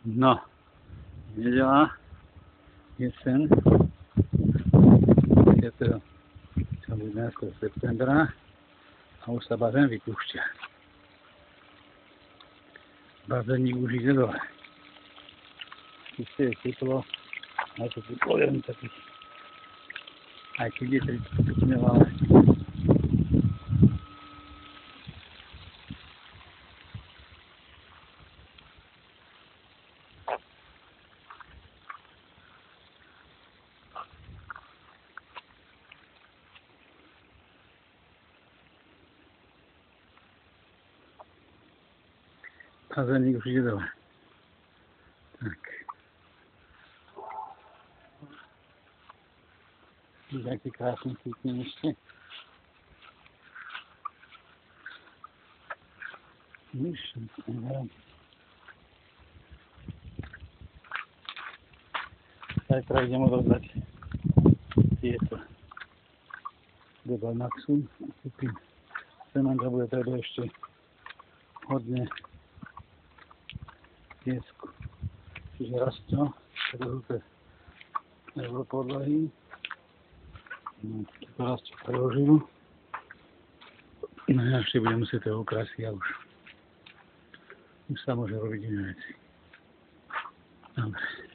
No, nedeľa, jesen, 11. septembra a už sa bazén vypúšťa. Bazénnik už ide dole. Čisté je teplo, ale to teplo je takých, aj keď je 30 stupňov, ale bazénnik už ide dole. Tak. Aký krásny cítne ešte. Myš, neviem. Zajtra idem odozdať tieto do Balmaxu a kúpim semánka, bude treba ešte hodne piesku. Čiže rastlo, predožuté podlahy. To rastie preložil. No ja ešte budem musieť to okrasiť a už sa môže robiť iné veci. Dobre.